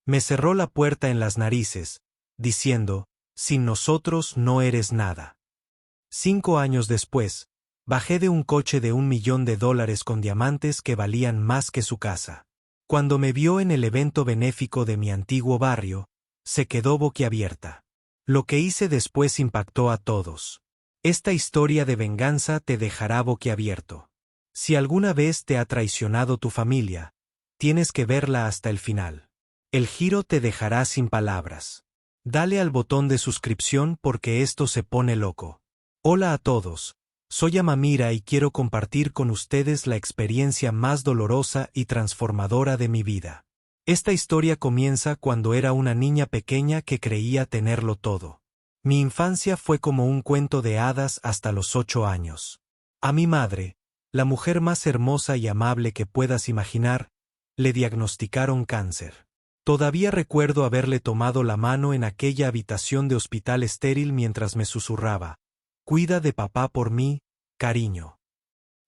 Me cerró la puerta en las narices, diciendo, sin nosotros no eres nada. 5 años después, bajé de un coche de $1 millón con diamantes que valían más que su casa. Cuando me vio en el evento benéfico de mi antiguo barrio, se quedó boquiabierta. Lo que hice después impactó a todos. Esta historia de venganza te dejará boquiabierto. Si alguna vez te ha traicionado tu familia, tienes que verla hasta el final. El giro te dejará sin palabras. Dale al botón de suscripción porque esto se pone loco. Hola a todos, soy Amamira y quiero compartir con ustedes la experiencia más dolorosa y transformadora de mi vida. Esta historia comienza cuando era una niña pequeña que creía tenerlo todo. Mi infancia fue como un cuento de hadas hasta los 8 años. A mi madre, la mujer más hermosa y amable que puedas imaginar, le diagnosticaron cáncer. Todavía recuerdo haberle tomado la mano en aquella habitación de hospital estéril mientras me susurraba: «Cuida de papá por mí, cariño».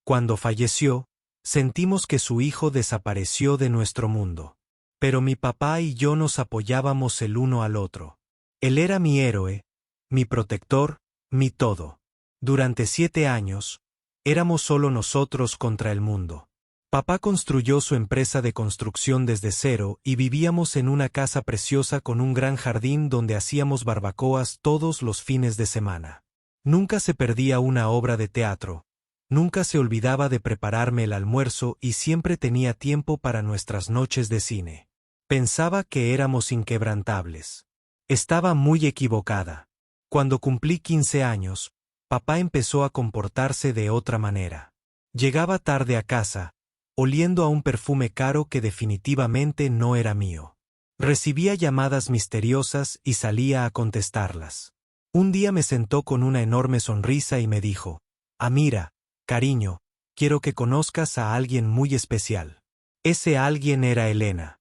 Cuando falleció, sentimos que su hijo desapareció de nuestro mundo. Pero mi papá y yo nos apoyábamos el uno al otro. Él era mi héroe, mi protector, mi todo. Durante 7 años, éramos solo nosotros contra el mundo. Papá construyó su empresa de construcción desde cero y vivíamos en una casa preciosa con un gran jardín donde hacíamos barbacoas todos los fines de semana. Nunca se perdía una obra de teatro, nunca se olvidaba de prepararme el almuerzo y siempre tenía tiempo para nuestras noches de cine. Pensaba que éramos inquebrantables. Estaba muy equivocada. Cuando cumplí 15 años, papá empezó a comportarse de otra manera. Llegaba tarde a casa, oliendo a un perfume caro que definitivamente no era mío. Recibía llamadas misteriosas y salía a contestarlas. Un día me sentó con una enorme sonrisa y me dijo: «Amira, cariño, quiero que conozcas a alguien muy especial». Ese alguien era Elena.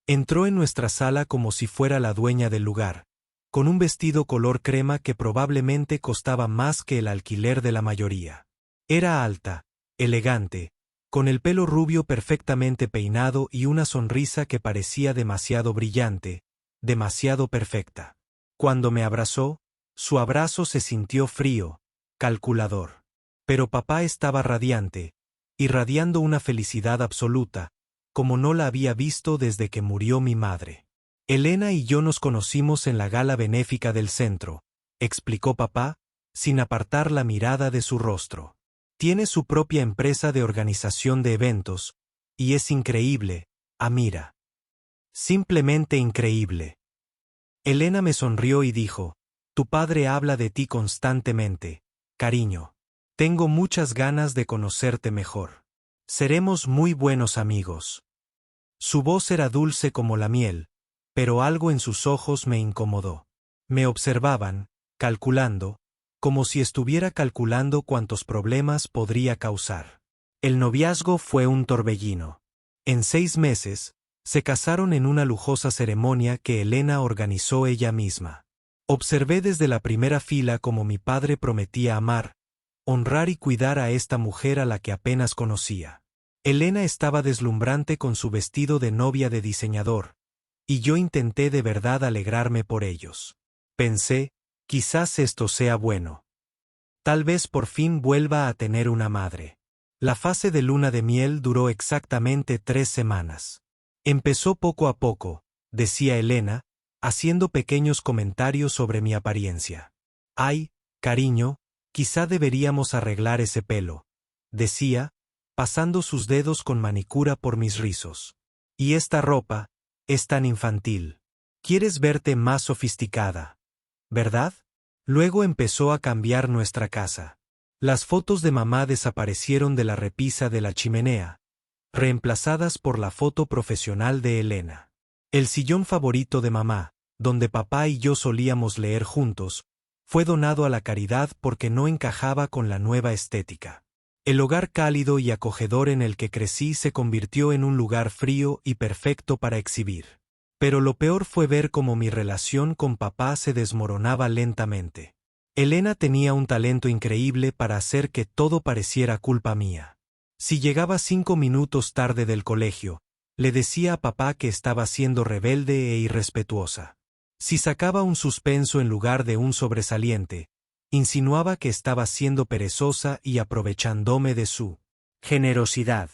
Entró en nuestra sala como si fuera la dueña del lugar, con un vestido color crema que probablemente costaba más que el alquiler de la mayoría. Era alta, elegante, con el pelo rubio perfectamente peinado y una sonrisa que parecía demasiado brillante, demasiado perfecta. Cuando me abrazó, su abrazo se sintió frío, calculador. Pero papá estaba radiante, irradiando una felicidad absoluta, como no la había visto desde que murió mi madre. Elena y yo nos conocimos en la gala benéfica del centro, explicó papá, sin apartar la mirada de su rostro. Tiene su propia empresa de organización de eventos, y es increíble, Amira. Simplemente increíble. Elena me sonrió y dijo: «Tu padre habla de ti constantemente, cariño. Tengo muchas ganas de conocerte mejor. Seremos muy buenos amigos». Su voz era dulce como la miel, pero algo en sus ojos me incomodó. Me observaban, calculando, como si estuviera calculando cuántos problemas podría causar. El noviazgo fue un torbellino. En 6 meses, se casaron en una lujosa ceremonia que Elena organizó ella misma. Observé desde la primera fila cómo mi padre prometía amar, honrar y cuidar a esta mujer a la que apenas conocía. Elena estaba deslumbrante con su vestido de novia de diseñador, y yo intenté de verdad alegrarme por ellos. Pensé, quizás esto sea bueno. Tal vez por fin vuelva a tener una madre. La fase de luna de miel duró exactamente 3 semanas. Empezó poco a poco, decía Elena, haciendo pequeños comentarios sobre mi apariencia. «Ay, cariño, quizá deberíamos arreglar ese pelo», decía, pasando sus dedos con manicura por mis rizos. «Y esta ropa, es tan infantil. Quieres verte más sofisticada, ¿verdad?». Luego empezó a cambiar nuestra casa. Las fotos de mamá desaparecieron de la repisa de la chimenea, reemplazadas por la foto profesional de Elena. El sillón favorito de mamá, donde papá y yo solíamos leer juntos, fue donado a la caridad porque no encajaba con la nueva estética. El hogar cálido y acogedor en el que crecí se convirtió en un lugar frío y perfecto para exhibir. Pero lo peor fue ver cómo mi relación con papá se desmoronaba lentamente. Elena tenía un talento increíble para hacer que todo pareciera culpa mía. Si llegaba 5 minutos tarde del colegio, Le decía a papá que estaba siendo rebelde e irrespetuosa. Si sacaba un suspenso en lugar de un sobresaliente, insinuaba que estaba siendo perezosa y aprovechándome de su generosidad.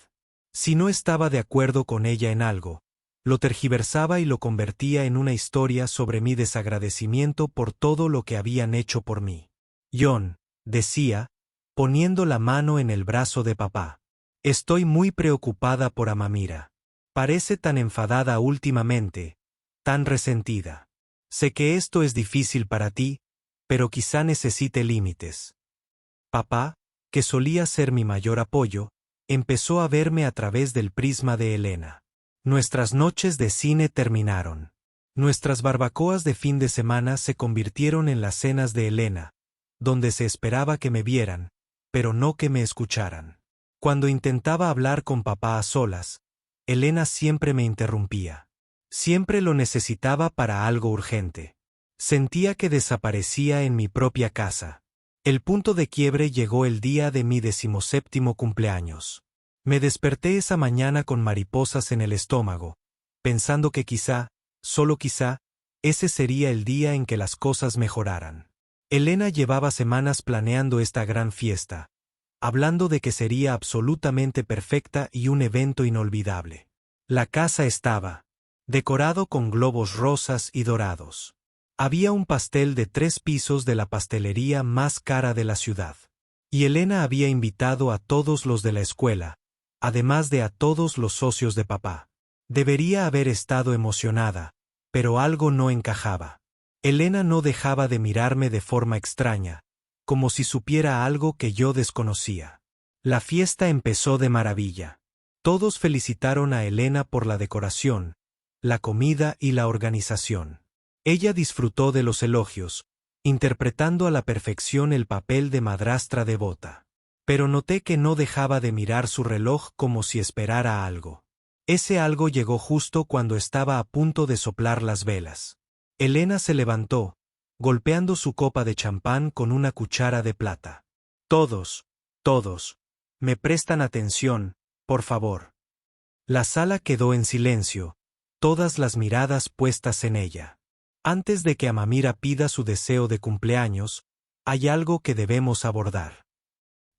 Si no estaba de acuerdo con ella en algo, lo tergiversaba y lo convertía en una historia sobre mi desagradecimiento por todo lo que habían hecho por mí. John, decía, poniendo la mano en el brazo de papá. Estoy muy preocupada por Amamira. Parece tan enfadada últimamente, tan resentida. Sé que esto es difícil para ti, pero quizá necesite límites. Papá, que solía ser mi mayor apoyo, empezó a verme a través del prisma de Elena. Nuestras noches de cine terminaron. Nuestras barbacoas de fin de semana se convirtieron en las cenas de Elena, donde se esperaba que me vieran, pero no que me escucharan. Cuando intentaba hablar con papá a solas, Elena siempre me interrumpía. Siempre lo necesitaba para algo urgente. Sentía que desaparecía en mi propia casa. El punto de quiebre llegó el día de mi 17º cumpleaños. Me desperté esa mañana con mariposas en el estómago, pensando que quizá, solo quizá, ese sería el día en que las cosas mejoraran. Elena llevaba semanas planeando esta gran fiesta, hablando de que sería absolutamente perfecta y un evento inolvidable. La casa estaba decorado con globos rosas y dorados. Había un pastel de 3 pisos de la pastelería más cara de la ciudad. Y Elena había invitado a todos los de la escuela, además de a todos los socios de papá. Debería haber estado emocionada, pero algo no encajaba. Elena no dejaba de mirarme de forma extraña, como si supiera algo que yo desconocía. La fiesta empezó de maravilla. Todos felicitaron a Elena por la decoración, la comida y la organización. Ella disfrutó de los elogios, interpretando a la perfección el papel de madrastra devota. Pero noté que no dejaba de mirar su reloj como si esperara algo. Ese algo llegó justo cuando estaba a punto de soplar las velas. Elena se levantó, golpeando su copa de champán con una cuchara de plata. Todos, me prestan atención, por favor. La sala quedó en silencio, todas las miradas puestas en ella. Antes de que Amamira pida su deseo de cumpleaños, hay algo que debemos abordar.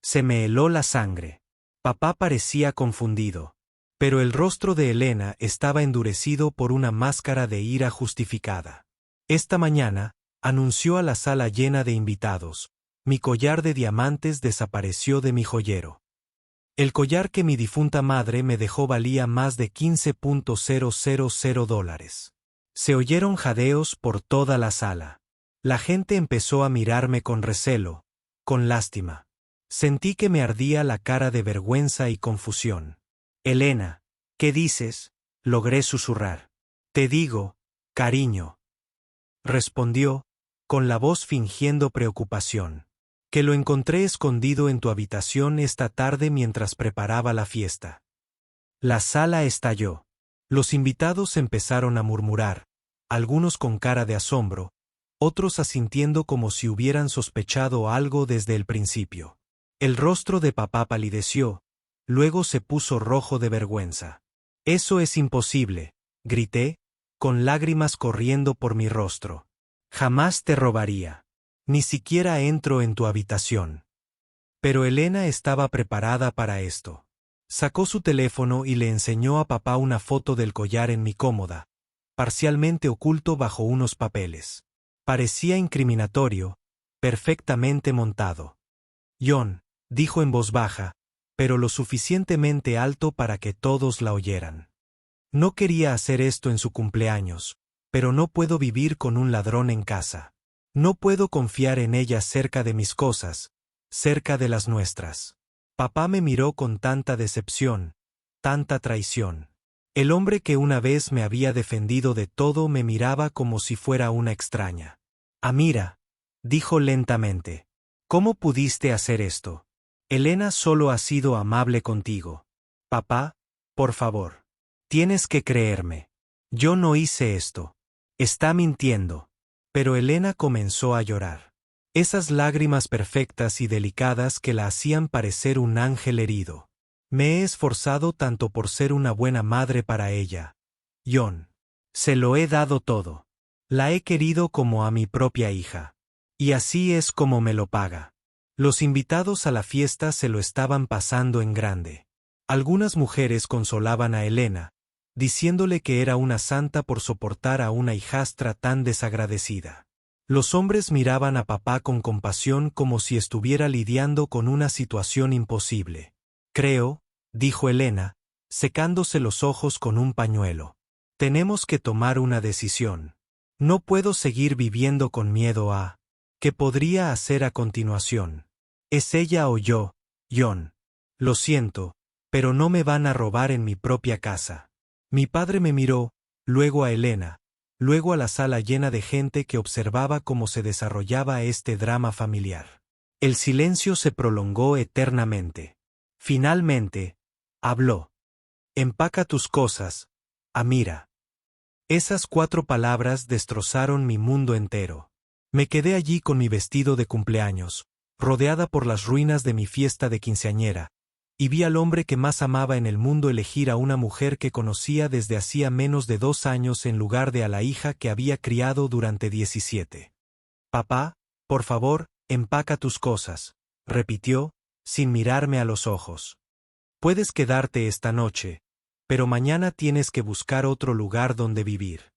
Se me heló la sangre. Papá parecía confundido, pero el rostro de Elena estaba endurecido por una máscara de ira justificada. Esta mañana, anunció a la sala llena de invitados, mi collar de diamantes desapareció de mi joyero. El collar que mi difunta madre me dejó valía más de $15,000. Se oyeron jadeos por toda la sala. La gente empezó a mirarme con recelo, con lástima. Sentí que me ardía la cara de vergüenza y confusión. Elena, ¿qué dices? Logré susurrar. Te digo, cariño. Respondió, con la voz fingiendo preocupación. Que lo encontré escondido en tu habitación esta tarde mientras preparaba la fiesta. La sala estalló. Los invitados empezaron a murmurar, algunos con cara de asombro, otros asintiendo como si hubieran sospechado algo desde el principio. El rostro de papá palideció, luego se puso rojo de vergüenza. Eso es imposible, grité, con lágrimas corriendo por mi rostro. Jamás te robaría. Ni siquiera entro en tu habitación. Pero Elena estaba preparada para esto. Sacó su teléfono y le enseñó a papá una foto del collar en mi cómoda, parcialmente oculto bajo unos papeles. Parecía incriminatorio, perfectamente montado. John, dijo en voz baja, pero lo suficientemente alto para que todos la oyeran. No quería hacer esto en su cumpleaños, pero no puedo vivir con un ladrón en casa. No puedo confiar en ella cerca de mis cosas, cerca de las nuestras. Papá me miró con tanta decepción, tanta traición. El hombre que una vez me había defendido de todo me miraba como si fuera una extraña. Amira, dijo lentamente, ¿cómo pudiste hacer esto? Elena solo ha sido amable contigo. Papá, por favor. Tienes que creerme. Yo no hice esto. Está mintiendo. Pero Elena comenzó a llorar. Esas lágrimas perfectas y delicadas que la hacían parecer un ángel herido. Me he esforzado tanto por ser una buena madre para ella. John. Se lo he dado todo. La he querido como a mi propia hija. Y así es como me lo paga. Los invitados a la fiesta se lo estaban pasando en grande. Algunas mujeres consolaban a Elena, diciéndole que era una santa por soportar a una hijastra tan desagradecida. Los hombres miraban a papá con compasión como si estuviera lidiando con una situación imposible. Creo, dijo Elena, secándose los ojos con un pañuelo. Tenemos que tomar una decisión. No puedo seguir viviendo con miedo a... ¿Qué podría hacer a continuación? ¿Es ella o yo, John? Lo siento, pero no me van a robar en mi propia casa. Mi padre me miró, luego a Elena, luego a la sala llena de gente que observaba cómo se desarrollaba este drama familiar. El silencio se prolongó eternamente. Finalmente, habló. Empaca tus cosas, Amira. Esas 4 palabras destrozaron mi mundo entero. Me quedé allí con mi vestido de cumpleaños, rodeada por las ruinas de mi fiesta de quinceañera, y vi al hombre que más amaba en el mundo elegir a una mujer que conocía desde hacía menos de 2 años en lugar de a la hija que había criado durante 17. Papá, por favor, empaca tus cosas, repitió, sin mirarme a los ojos. Puedes quedarte esta noche, pero mañana tienes que buscar otro lugar donde vivir.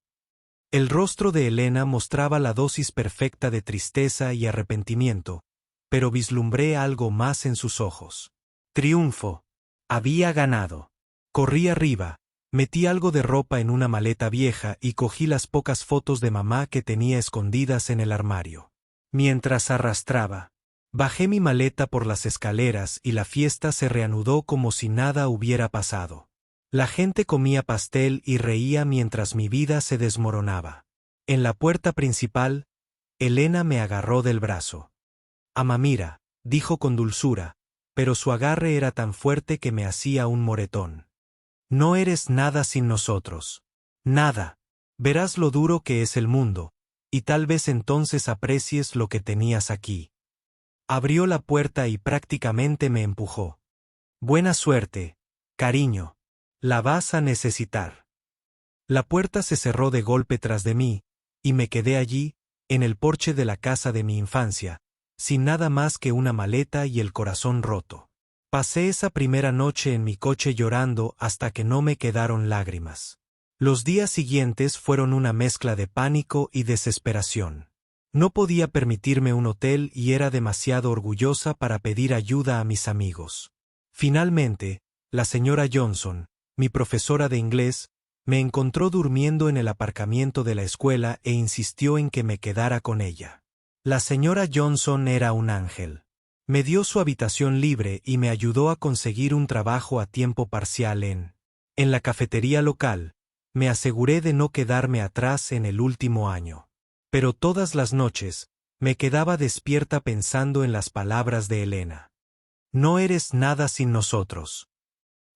El rostro de Elena mostraba la dosis perfecta de tristeza y arrepentimiento, pero vislumbré algo más en sus ojos. Triunfo. Había ganado. Corrí arriba, metí algo de ropa en una maleta vieja y cogí las pocas fotos de mamá que tenía escondidas en el armario. Mientras arrastraba, bajé mi maleta por las escaleras y la fiesta se reanudó como si nada hubiera pasado. La gente comía pastel y reía mientras mi vida se desmoronaba. En la puerta principal, Elena me agarró del brazo. Amamira, dijo con dulzura, pero su agarre era tan fuerte que me hacía un moretón. No eres nada sin nosotros. Nada. Verás lo duro que es el mundo, y tal vez entonces aprecies lo que tenías aquí. Abrió la puerta y prácticamente me empujó. Buena suerte, cariño. La vas a necesitar. La puerta se cerró de golpe tras de mí, y me quedé allí, en el porche de la casa de mi infancia, sin nada más que una maleta y el corazón roto. Pasé esa primera noche en mi coche llorando hasta que no me quedaron lágrimas. Los días siguientes fueron una mezcla de pánico y desesperación. No podía permitirme un hotel y era demasiado orgullosa para pedir ayuda a mis amigos. Finalmente, la señora Johnson, mi profesora de inglés, me encontró durmiendo en el aparcamiento de la escuela e insistió en que me quedara con ella. La señora Johnson era un ángel. Me dio su habitación libre y me ayudó a conseguir un trabajo a tiempo parcial en la cafetería local. Me aseguré de no quedarme atrás en el último año. Pero todas las noches, me quedaba despierta pensando en las palabras de Elena. No eres nada sin nosotros.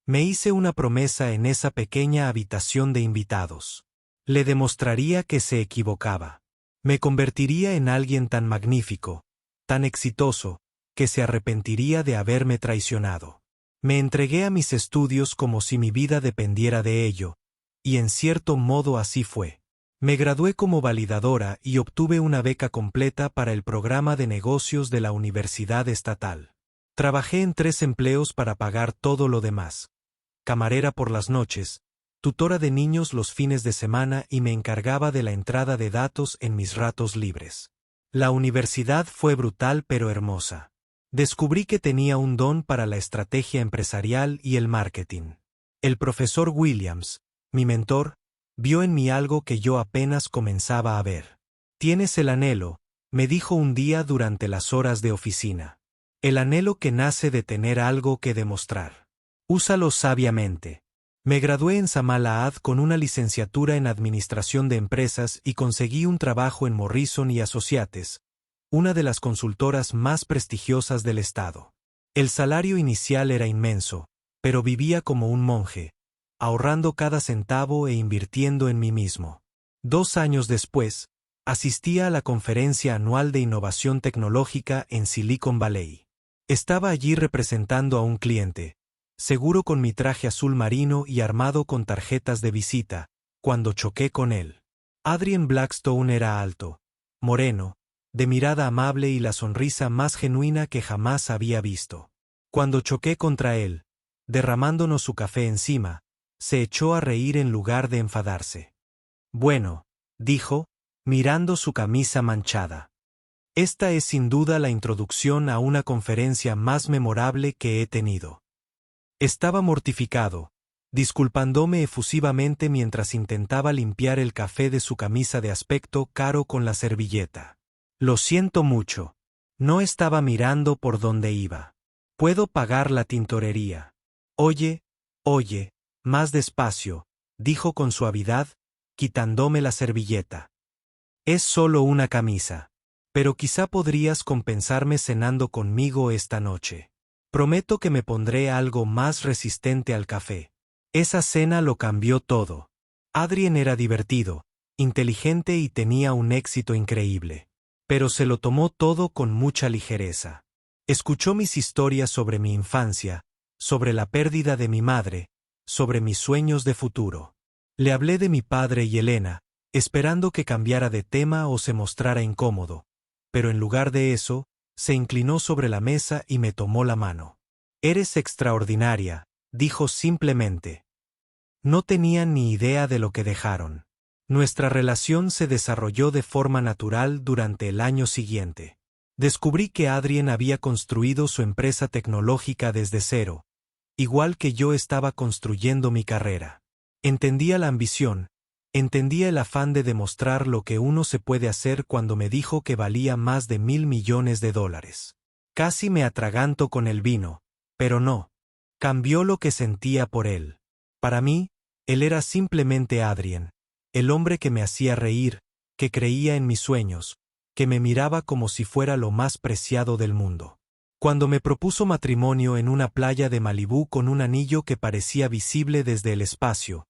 Me hice una promesa en esa pequeña habitación de invitados. Le demostraría que se equivocaba. Me convertiría en alguien tan magnífico, tan exitoso, que se arrepentiría de haberme traicionado. Me entregué a mis estudios como si mi vida dependiera de ello, y en cierto modo así fue. Me gradué como validadora y obtuve una beca completa para el programa de negocios de la Universidad Estatal. Trabajé en 3 empleos para pagar todo lo demás. Camarera por las noches, tutora de niños los fines de semana y me encargaba de la entrada de datos en mis ratos libres. La universidad fue brutal pero hermosa. Descubrí que tenía un don para la estrategia empresarial y el marketing. El profesor Williams, mi mentor, vio en mí algo que yo apenas comenzaba a ver. Tienes el anhelo, me dijo un día durante las horas de oficina. El anhelo que nace de tener algo que demostrar. Úsalo sabiamente. Me gradué en Samal-Ahad con una licenciatura en Administración de Empresas y conseguí un trabajo en Morrison y Associates, una de las consultoras más prestigiosas del estado. El salario inicial era inmenso, pero vivía como un monje, ahorrando cada centavo e invirtiendo en mí mismo. 2 años después, asistía a la conferencia anual de innovación tecnológica en Silicon Valley. Estaba allí representando a un cliente, seguro con mi traje azul marino y armado con tarjetas de visita, cuando choqué con él. Adrien Blackstone era alto, moreno, de mirada amable y la sonrisa más genuina que jamás había visto. Cuando choqué contra él, derramándonos su café encima, se echó a reír en lugar de enfadarse. Bueno, dijo, mirando su camisa manchada. Esta es sin duda la introducción a una conferencia más memorable que he tenido. Estaba mortificado, disculpándome efusivamente mientras intentaba limpiar el café de su camisa de aspecto caro con la servilleta. Lo siento mucho. No estaba mirando por dónde iba. Puedo pagar la tintorería. Oye, más despacio, dijo con suavidad, quitándome la servilleta. Es solo una camisa. Pero quizá podrías compensarme cenando conmigo esta noche. Prometo que me pondré algo más resistente al café. Esa cena lo cambió todo. Adrien era divertido, inteligente y tenía un éxito increíble. Pero se lo tomó todo con mucha ligereza. Escuchó mis historias sobre mi infancia, sobre la pérdida de mi madre, sobre mis sueños de futuro. Le hablé de mi padre y Elena, esperando que cambiara de tema o se mostrara incómodo, pero en lugar de eso, se inclinó sobre la mesa y me tomó la mano. Eres extraordinaria, dijo simplemente. No tenía ni idea de lo que dejaron. Nuestra relación se desarrolló de forma natural durante el año siguiente. Descubrí que Adrien había construido su empresa tecnológica desde cero, igual que yo estaba construyendo mi carrera. Entendía la ambición, entendía el afán de demostrar lo que uno se puede hacer cuando me dijo que valía más de $1.000 millones. Casi me atraganto con el vino, pero no. Cambió lo que sentía por él. Para mí, él era simplemente Adrien, el hombre que me hacía reír, que creía en mis sueños, que me miraba como si fuera lo más preciado del mundo. Cuando me propuso matrimonio en una playa de Malibú con un anillo que parecía visible desde el espacio,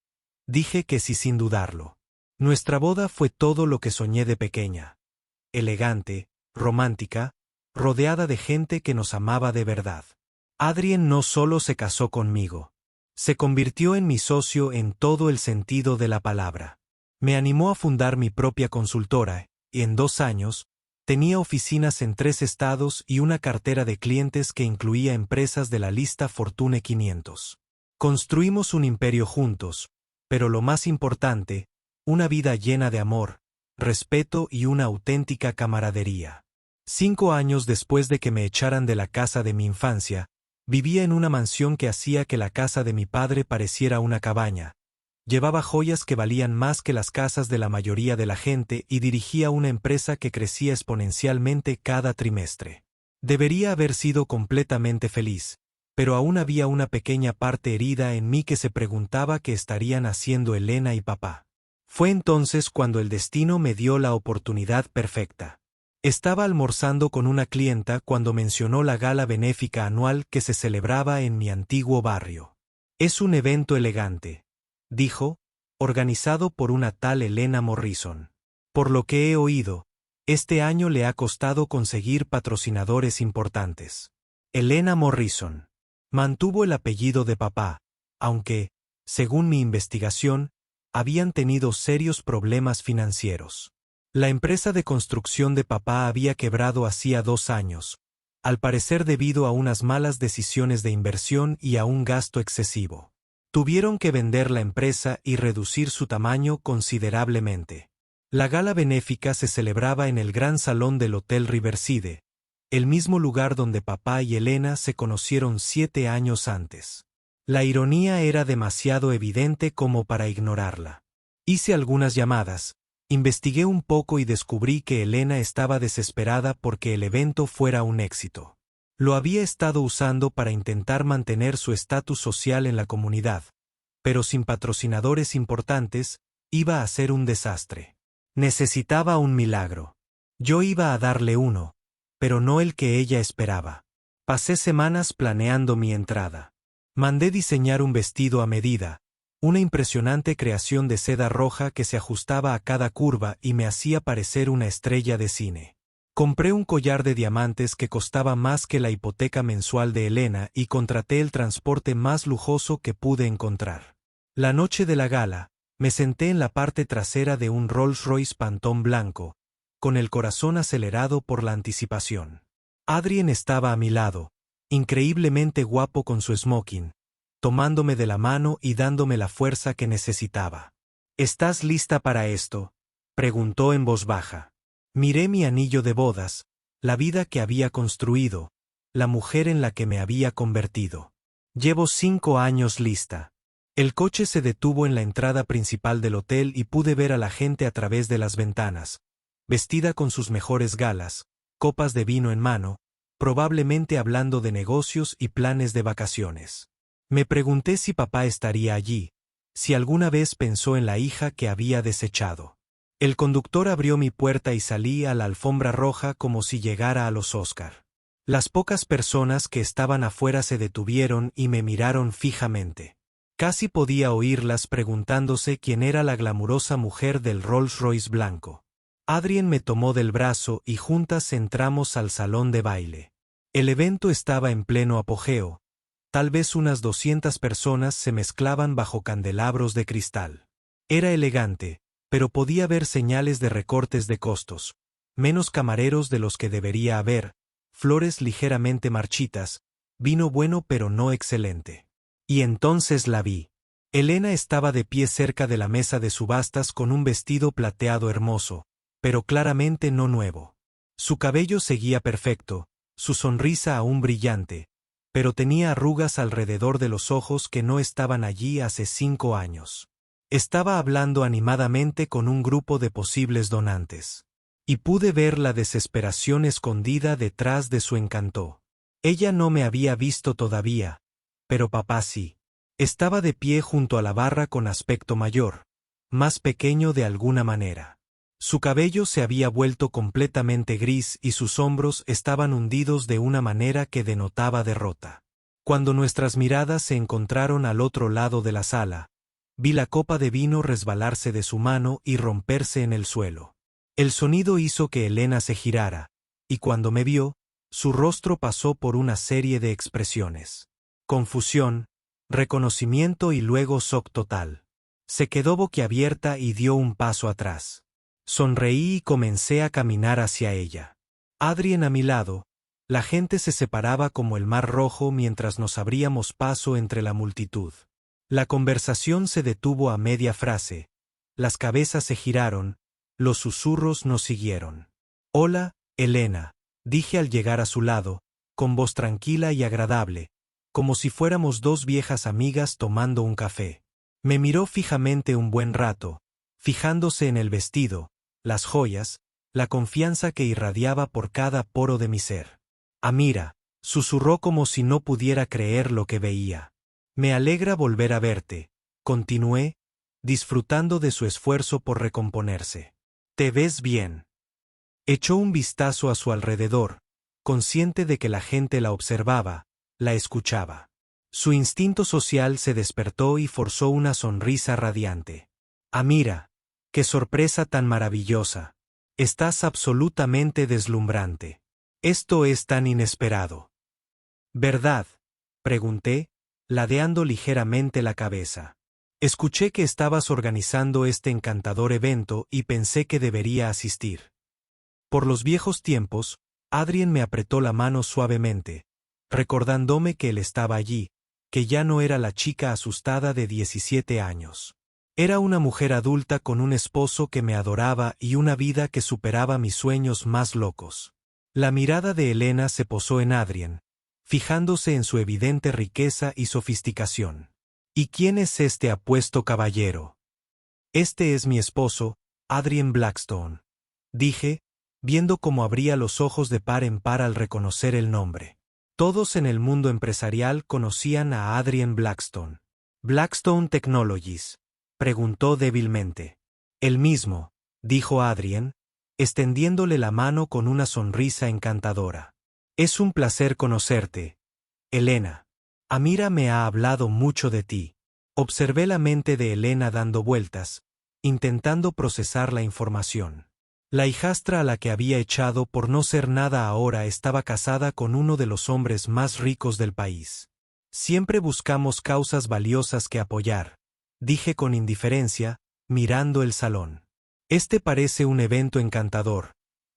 dije que sí sin dudarlo. Nuestra boda fue todo lo que soñé de pequeña. Elegante, romántica, rodeada de gente que nos amaba de verdad. Adrien no solo se casó conmigo, se convirtió en mi socio en todo el sentido de la palabra. Me animó a fundar mi propia consultora, y en 2 años, tenía oficinas en 3 estados y una cartera de clientes que incluía empresas de la lista Fortune 500. Construimos un imperio juntos, pero lo más importante, una vida llena de amor, respeto y una auténtica camaradería. 5 años después de que me echaran de la casa de mi infancia, vivía en una mansión que hacía que la casa de mi padre pareciera una cabaña. Llevaba joyas que valían más que las casas de la mayoría de la gente y dirigía una empresa que crecía exponencialmente cada trimestre. Debería haber sido completamente feliz, pero aún había una pequeña parte herida en mí que se preguntaba qué estarían haciendo Elena y papá. Fue entonces cuando el destino me dio la oportunidad perfecta. Estaba almorzando con una clienta cuando mencionó la gala benéfica anual que se celebraba en mi antiguo barrio. Es un evento elegante, dijo, organizado por una tal Elena Morrison. Por lo que he oído, este año le ha costado conseguir patrocinadores importantes. Elena Morrison mantuvo el apellido de papá, aunque, según mi investigación, habían tenido serios problemas financieros. La empresa de construcción de papá había quebrado hacía 2 años, al parecer debido a unas malas decisiones de inversión y a un gasto excesivo. Tuvieron que vender la empresa y reducir su tamaño considerablemente. La gala benéfica se celebraba en el gran salón del Hotel Riverside, el mismo lugar donde papá y Elena se conocieron 7 años antes. La ironía era demasiado evidente como para ignorarla. Hice algunas llamadas, investigué un poco y descubrí que Elena estaba desesperada porque el evento fuera un éxito. Lo había estado usando para intentar mantener su estatus social en la comunidad, pero sin patrocinadores importantes, iba a ser un desastre. Necesitaba un milagro. Yo iba a darle uno, pero no el que ella esperaba. Pasé semanas planeando mi entrada. Mandé diseñar un vestido a medida, una impresionante creación de seda roja que se ajustaba a cada curva y me hacía parecer una estrella de cine. Compré un collar de diamantes que costaba más que la hipoteca mensual de Elena y contraté el transporte más lujoso que pude encontrar. La noche de la gala, me senté en la parte trasera de un Rolls-Royce Pantone blanco, con el corazón acelerado por la anticipación. Adrien estaba a mi lado, increíblemente guapo con su smoking, tomándome de la mano y dándome la fuerza que necesitaba. ¿Estás lista para esto?, preguntó en voz baja. Miré mi anillo de bodas, la vida que había construido, la mujer en la que me había convertido. Llevo 5 años lista. El coche se detuvo en la entrada principal del hotel y pude ver a la gente a través de las ventanas, vestida con sus mejores galas, copas de vino en mano, probablemente hablando de negocios y planes de vacaciones. Me pregunté si papá estaría allí, si alguna vez pensó en la hija que había desechado. El conductor abrió mi puerta y salí a la alfombra roja como si llegara a los Oscar. Las pocas personas que estaban afuera se detuvieron y me miraron fijamente. Casi podía oírlas preguntándose quién era la glamurosa mujer del Rolls-Royce blanco. Adrien me tomó del brazo y juntas entramos al salón de baile. El evento estaba en pleno apogeo. Tal vez unas 200 personas se mezclaban bajo candelabros de cristal. Era elegante, pero podía ver señales de recortes de costos, menos camareros de los que debería haber, flores ligeramente marchitas, vino bueno pero no excelente. Y entonces la vi. Elena estaba de pie cerca de la mesa de subastas con un vestido plateado hermoso, pero claramente no nuevo. Su cabello seguía perfecto, su sonrisa aún brillante, pero tenía arrugas alrededor de los ojos que no estaban allí hace 5 años. Estaba hablando animadamente con un grupo de posibles donantes. Y pude ver la desesperación escondida detrás de su encanto. Ella no me había visto todavía, pero papá sí. Estaba de pie junto a la barra con aspecto mayor, más pequeño de alguna manera. Su cabello se había vuelto completamente gris y sus hombros estaban hundidos de una manera que denotaba derrota. Cuando nuestras miradas se encontraron al otro lado de la sala, vi la copa de vino resbalarse de su mano y romperse en el suelo. El sonido hizo que Elena se girara, y cuando me vio, su rostro pasó por una serie de expresiones. Confusión, reconocimiento y luego shock total. Se quedó boquiabierta y dio un paso atrás. Sonreí y comencé a caminar hacia ella. Adrien a mi lado, la gente se separaba como el mar rojo mientras nos abríamos paso entre la multitud. La conversación se detuvo a media frase, las cabezas se giraron, los susurros nos siguieron. «Hola, Elena», dije al llegar a su lado, con voz tranquila y agradable, como si fuéramos 2 viejas amigas tomando un café. Me miró fijamente un buen rato, fijándose en el vestido, las joyas, la confianza que irradiaba por cada poro de mi ser. «Amira», susurró como si no pudiera creer lo que veía. «Me alegra volver a verte», continué, disfrutando de su esfuerzo por recomponerse. «Te ves bien». Echó un vistazo a su alrededor, consciente de que la gente la observaba, la escuchaba. Su instinto social se despertó y forzó una sonrisa radiante. «Amira, qué sorpresa tan maravillosa. Estás absolutamente deslumbrante. Esto es tan inesperado». «¿Verdad?», pregunté, ladeando ligeramente la cabeza. Escuché que estabas organizando este encantador evento y pensé que debería asistir. Por los viejos tiempos, Adrien me apretó la mano suavemente, recordándome que él estaba allí, que ya no era la chica asustada de 17 años. Era una mujer adulta con un esposo que me adoraba y una vida que superaba mis sueños más locos. La mirada de Elena se posó en Adrien, fijándose en su evidente riqueza y sofisticación. «¿Y quién es este apuesto caballero?». «Este es mi esposo, Adrien Blackstone», dije, viendo cómo abría los ojos de par en par al reconocer el nombre. Todos en el mundo empresarial conocían a Adrien Blackstone. «¿Blackstone Technologies?», preguntó débilmente. «El mismo», dijo Adrien, extendiéndole la mano con una sonrisa encantadora. «Es un placer conocerte, Elena. Amira me ha hablado mucho de ti». Observé la mente de Elena dando vueltas, intentando procesar la información. La hijastra a la que había echado por no ser nada ahora estaba casada con uno de los hombres más ricos del país. Siempre buscamos causas valiosas que apoyar, dije con indiferencia, mirando el salón. Este parece un evento encantador,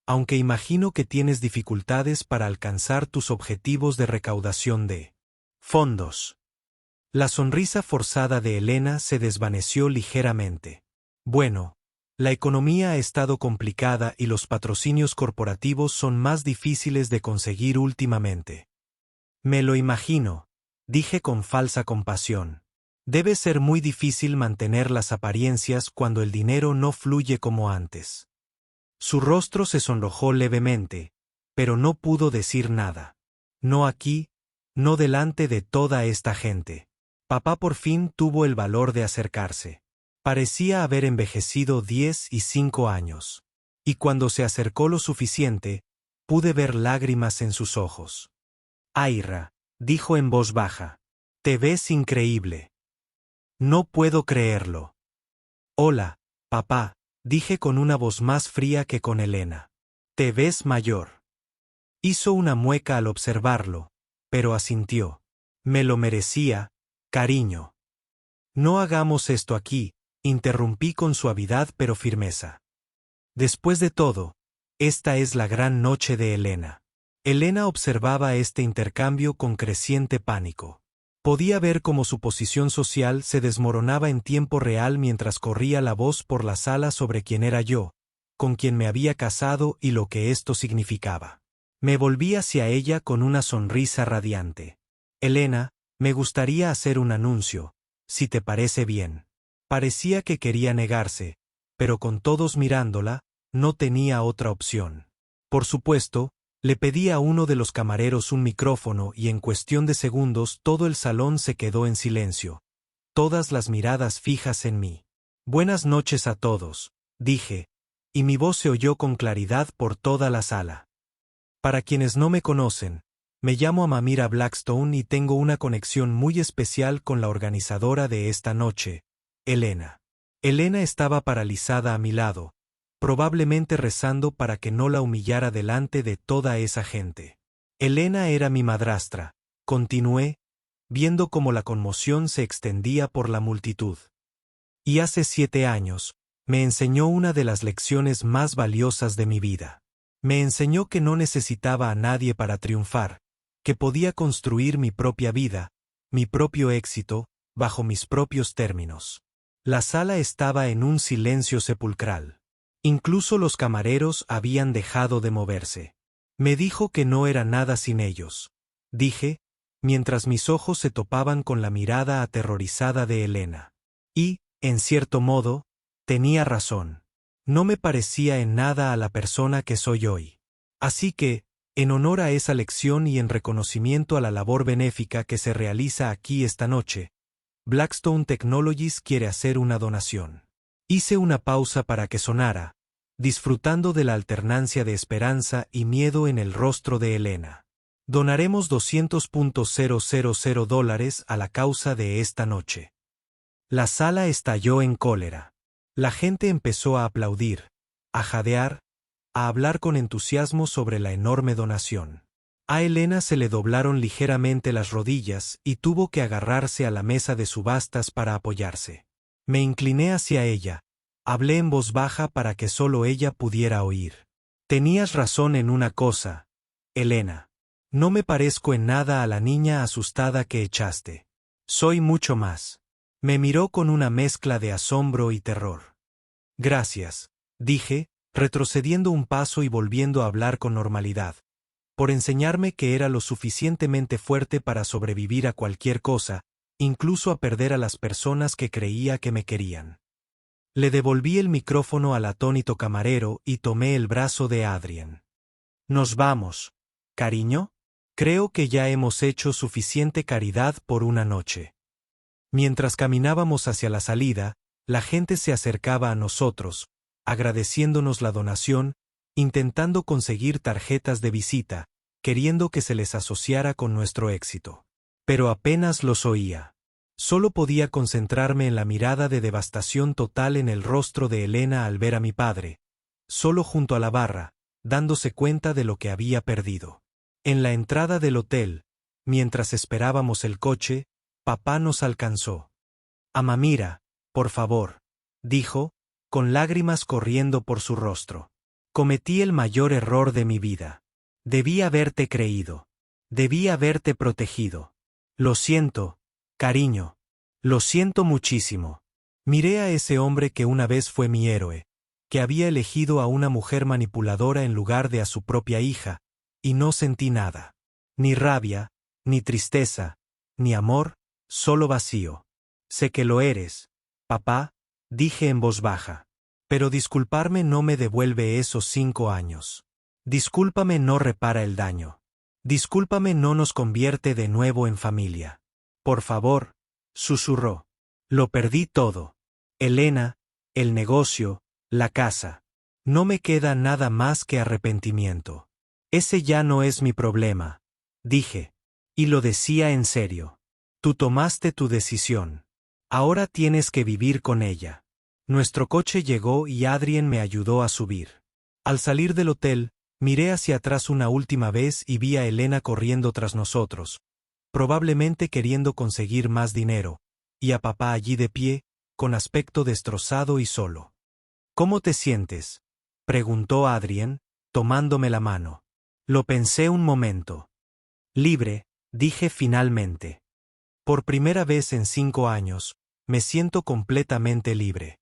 aunque imagino que tienes dificultades para alcanzar tus objetivos de recaudación de fondos. La sonrisa forzada de Elena se desvaneció ligeramente. Bueno, la economía ha estado complicada y los patrocinios corporativos son más difíciles de conseguir últimamente. Me lo imagino, dije con falsa compasión. Debe ser muy difícil mantener las apariencias cuando el dinero no fluye como antes. Su rostro se sonrojó levemente, pero no pudo decir nada. No aquí, no delante de toda esta gente. Papá por fin tuvo el valor de acercarse. Parecía haber envejecido 10 y 5 años. Y cuando se acercó lo suficiente, pude ver lágrimas en sus ojos. Aira, dijo en voz baja, te ves increíble. No puedo creerlo. Hola, papá, dije con una voz más fría que con Elena. Te ves mayor. Hizo una mueca al observarlo, pero asintió. Me lo merecía, cariño. No hagamos esto aquí, interrumpí con suavidad pero firmeza. Después de todo, esta es la gran noche de Elena. Elena observaba este intercambio con creciente pánico. Podía ver cómo su posición social se desmoronaba en tiempo real mientras corría la voz por la sala sobre quién era yo, con quien me había casado y lo que esto significaba. Me volví hacia ella con una sonrisa radiante. Elena, me gustaría hacer un anuncio, si te parece bien. Parecía que quería negarse, pero con todos mirándola, no tenía otra opción. Por supuesto, le pedí a uno de los camareros un micrófono y en cuestión de segundos todo el salón se quedó en silencio, todas las miradas fijas en mí. Buenas noches a todos, dije, y mi voz se oyó con claridad por toda la sala. Para quienes no me conocen, me llamo Amamira Blackstone y tengo una conexión muy especial con la organizadora de esta noche, Elena. Elena estaba paralizada a mi lado, probablemente rezando para que no la humillara delante de toda esa gente. Elena era mi madrastra, continué, viendo cómo la conmoción se extendía por la multitud. Y hace 7 años, me enseñó una de las lecciones más valiosas de mi vida. Me enseñó que no necesitaba a nadie para triunfar, que podía construir mi propia vida, mi propio éxito, bajo mis propios términos. La sala estaba en un silencio sepulcral. Incluso los camareros habían dejado de moverse. Me dijo que no era nada sin ellos, dije, mientras mis ojos se topaban con la mirada aterrorizada de Elena. Y, en cierto modo, tenía razón. No me parecía en nada a la persona que soy hoy. Así que, en honor a esa lección y en reconocimiento a la labor benéfica que se realiza aquí esta noche, Blackstone Technologies quiere hacer una donación. Hice una pausa para que sonara, disfrutando de la alternancia de esperanza y miedo en el rostro de Elena. Donaremos $200,000 a la causa de esta noche. La sala estalló en cólera. La gente empezó a aplaudir, a jadear, a hablar con entusiasmo sobre la enorme donación. A Elena se le doblaron ligeramente las rodillas y tuvo que agarrarse a la mesa de subastas para apoyarse. Me incliné hacia ella, hablé en voz baja para que solo ella pudiera oír. Tenías razón en una cosa, Elena. No me parezco en nada a la niña asustada que echaste. Soy mucho más. Me miró con una mezcla de asombro y terror. Gracias, dije, retrocediendo un paso y volviendo a hablar con normalidad, por enseñarme que era lo suficientemente fuerte para sobrevivir a cualquier cosa, incluso a perder a las personas que creía que me querían. Le devolví el micrófono al atónito camarero y tomé el brazo de Adrien. ¿Nos vamos, cariño? Creo que ya hemos hecho suficiente caridad por una noche. Mientras caminábamos hacia la salida, la gente se acercaba a nosotros, agradeciéndonos la donación, intentando conseguir tarjetas de visita, queriendo que se les asociara con nuestro éxito. Pero apenas los oía. Solo podía concentrarme en la mirada de devastación total en el rostro de Elena al ver a mi padre, solo junto a la barra, dándose cuenta de lo que había perdido. En la entrada del hotel, mientras esperábamos el coche, papá nos alcanzó. Amamira, por favor, dijo, con lágrimas corriendo por su rostro. Cometí el mayor error de mi vida. Debí haberte creído. Debí haberte protegido. Lo siento, cariño. Lo siento muchísimo. Miré a ese hombre que una vez fue mi héroe, que había elegido a una mujer manipuladora en lugar de a su propia hija, y no sentí nada. Ni rabia, ni tristeza, ni amor, solo vacío. Sé que lo eres, papá, dije en voz baja. Pero disculparme no me devuelve esos 5 años. Discúlpame no repara el daño. Discúlpame no nos convierte de nuevo en familia. Por favor, susurró. Lo perdí todo. Elena, el negocio, la casa. No me queda nada más que arrepentimiento. Ese ya no es mi problema, dije. Y lo decía en serio. Tú tomaste tu decisión. Ahora tienes que vivir con ella. Nuestro coche llegó y Adrien me ayudó a subir. Al salir del hotel, miré hacia atrás una última vez y vi a Elena corriendo tras nosotros, probablemente queriendo conseguir más dinero, y a papá allí de pie, con aspecto destrozado y solo. ¿Cómo te sientes?, preguntó Adrien, tomándome la mano. Lo pensé un momento. Libre, dije finalmente. Por primera vez en 5 años, me siento completamente libre.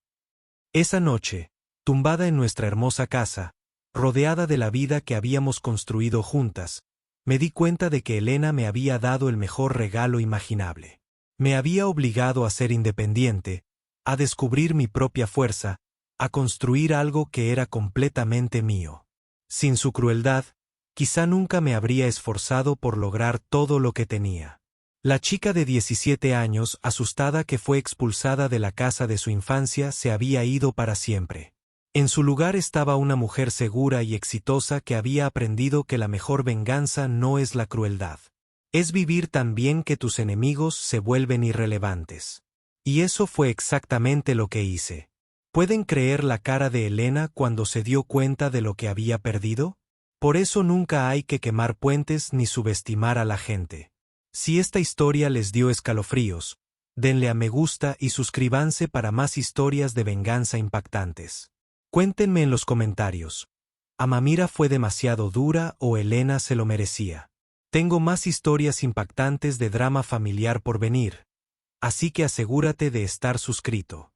Esa noche, tumbada en nuestra hermosa casa, rodeada de la vida que habíamos construido juntas, me di cuenta de que Elena me había dado el mejor regalo imaginable. Me había obligado a ser independiente, a descubrir mi propia fuerza, a construir algo que era completamente mío. Sin su crueldad, quizá nunca me habría esforzado por lograr todo lo que tenía. La chica de 17 años, asustada que fue expulsada de la casa de su infancia, se había ido para siempre. En su lugar estaba una mujer segura y exitosa que había aprendido que la mejor venganza no es la crueldad. Es vivir tan bien que tus enemigos se vuelven irrelevantes. Y eso fue exactamente lo que hice. ¿Pueden creer la cara de Elena cuando se dio cuenta de lo que había perdido? Por eso nunca hay que quemar puentes ni subestimar a la gente. Si esta historia les dio escalofríos, denle a me gusta y suscríbanse para más historias de venganza impactantes. Cuéntenme en los comentarios. ¿Amamira fue demasiado dura o Elena se lo merecía? Tengo más historias impactantes de drama familiar por venir, así que asegúrate de estar suscrito.